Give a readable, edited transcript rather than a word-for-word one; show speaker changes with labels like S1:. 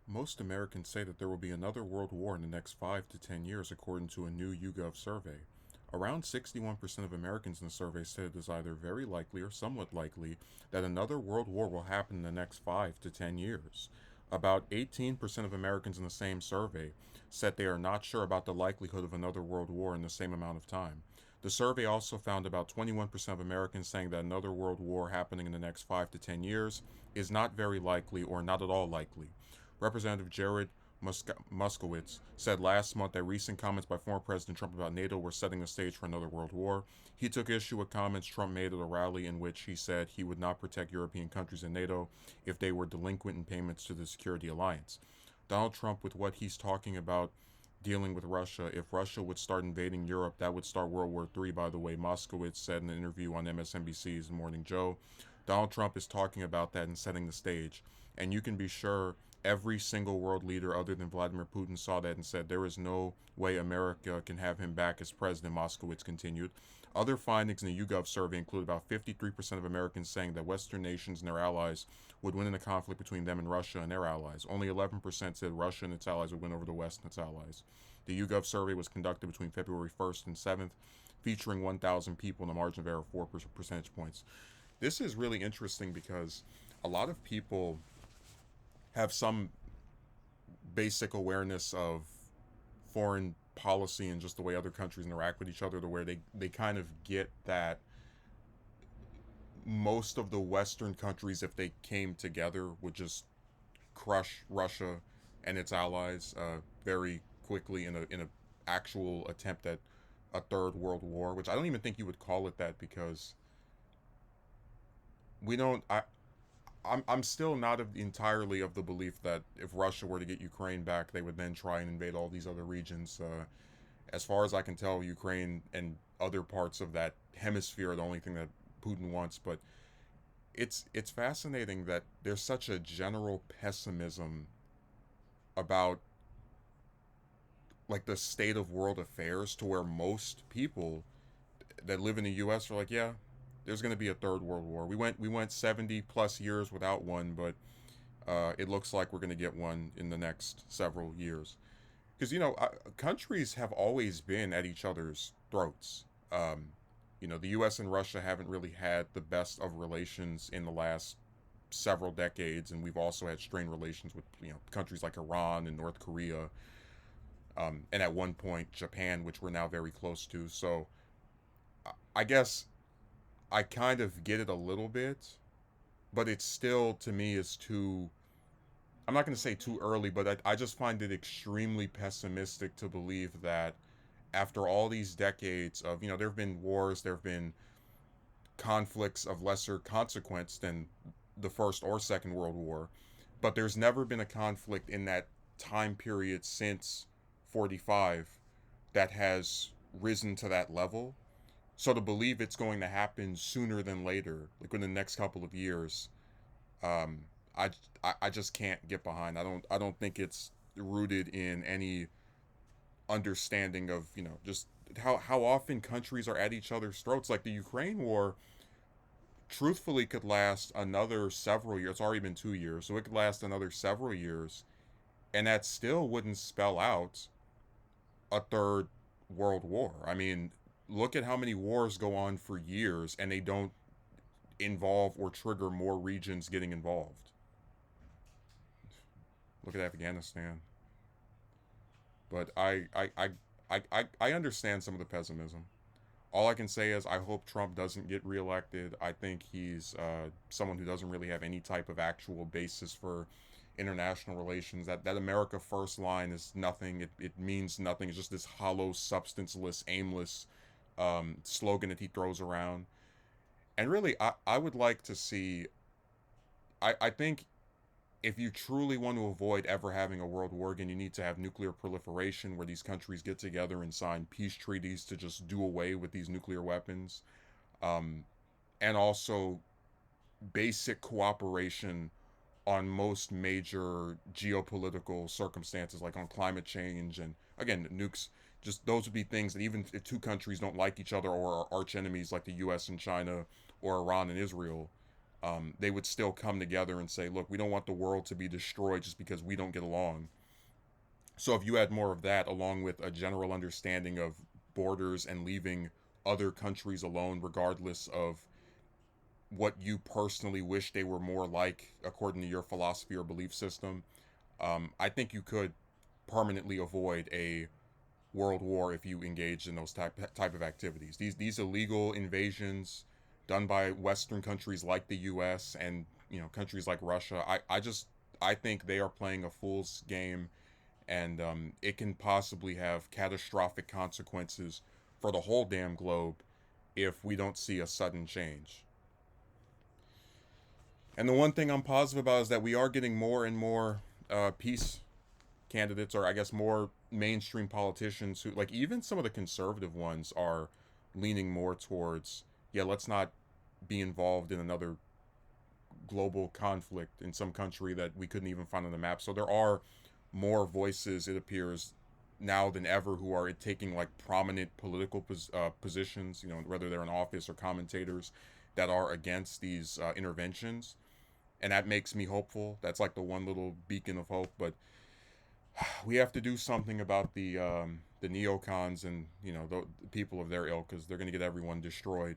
S1: Most Americans say that there will be another world war in the next 5 to 10 years, according to a new YouGov survey. Around 61% of Americans in the survey said it is either very likely or somewhat likely that another world war will happen in the next 5 to 10 years. About 18% of Americans in the same survey said they are not sure about the likelihood of another world war in the same amount of time. The survey also found about 21% of Americans saying that another world war happening in the next 5 to 10 years is not very likely or not at all likely. Representative Jared Muskowitz said last month that recent comments by former President Trump about NATO were setting the stage for another world war. He took issue with comments Trump made at a rally in which he said he would not protect European countries in NATO if they were delinquent in payments to the security alliance. Donald Trump, with what he's talking about dealing with Russia, if Russia would start invading Europe, that would start World War III, by the way, Moskowitz said in an interview on MSNBC's Morning Joe. Donald Trump is talking about that and setting the stage. And you can be sure every single world leader other than Vladimir Putin saw that and said there is no way America can have him back as president, Moskowitz continued. Other findings in the YouGov survey include about 53% of Americans saying that Western nations and their allies would win in a conflict between them and Russia and their allies. Only 11% said Russia and its allies would win over the West and its allies. The YouGov survey was conducted between February 1st and 7th, featuring 1,000 people in a margin of error of 4 percentage points. This is really interesting because a lot of people have some basic awareness of foreign policy and just the way other countries interact with each other, the way they kind of get that most of the Western countries, if they came together, would just crush Russia and its allies very quickly in a actual attempt at a third world war, which I don't even think you would call it that because we don't. I'm still not entirely of the belief that if Russia were to get Ukraine back, they would then try and invade all these other regions. As far as I can tell, Ukraine and other parts of that hemisphere are the only thing that Putin wants. But it's fascinating that there's such a general pessimism about like the state of world affairs to where most people that live in the U.S. are like, yeah, there's going to be a third world war. We went 70 plus years without one, but it looks like we're going to get one in the next several years. Because countries have always been at each other's throats. The U.S. and Russia haven't really had the best of relations in the last several decades, and we've also had strained relations with countries like Iran and North Korea, and at one point Japan, which we're now very close to. So I guess I kind of get it a little bit, but it still to me is too. I'm not going to say too early, but I just find it extremely pessimistic to believe that after all these decades of, there have been wars, there have been conflicts of lesser consequence than the First or Second World War, but there's never been a conflict in that time period since 45 that has risen to that level. So to believe it's going to happen sooner than later, like in the next couple of years, um, I just can't get behind. I don't think it's rooted in any understanding of just how often countries are at each other's throats. Like the Ukraine war, truthfully, could last another several years. It's already been 2 years, so it could last another several years, and that still wouldn't spell out a third world war. I mean, look at how many wars go on for years and they don't involve or trigger more regions getting involved. Look at Afghanistan. But I understand some of the pessimism. All I can say is I hope Trump doesn't get reelected. I think he's someone who doesn't really have any type of actual basis for international relations. That America First line is nothing. It means nothing. It's just this hollow, substanceless, aimless slogan that he throws around. And really, I would like to see. I think if you truly want to avoid ever having a world war again, you need to have nuclear proliferation where these countries get together and sign peace treaties to just do away with these nuclear weapons. Um, and also basic cooperation on most major geopolitical circumstances, like on climate change and again nukes. Just those would be things that even if two countries don't like each other or are arch enemies, like the U.S. and China or Iran and Israel, they would still come together and say, look, we don't want the world to be destroyed just because we don't get along. So if you had more of that, along with a general understanding of borders and leaving other countries alone, regardless of what you personally wish they were more like, according to your philosophy or belief system, I think you could permanently avoid a world war if you engage in those type of activities. These illegal invasions done by Western countries like the U.S. and countries like Russia. I think they are playing a fool's game, and it can possibly have catastrophic consequences for the whole damn globe if we don't see a sudden change. And the one thing I'm positive about is that we are getting more and more peace candidates, or I guess more mainstream politicians who, like, even some of the conservative ones are leaning more towards, yeah, let's not be involved in another global conflict in some country that we couldn't even find on the map. So there are more voices, it appears, now than ever, who are taking like prominent political positions, whether they're in office or commentators, that are against these interventions. And that makes me hopeful. That's like the one little beacon of hope. But we have to do something about the neocons and the people of their ilk, because they're going to get everyone destroyed.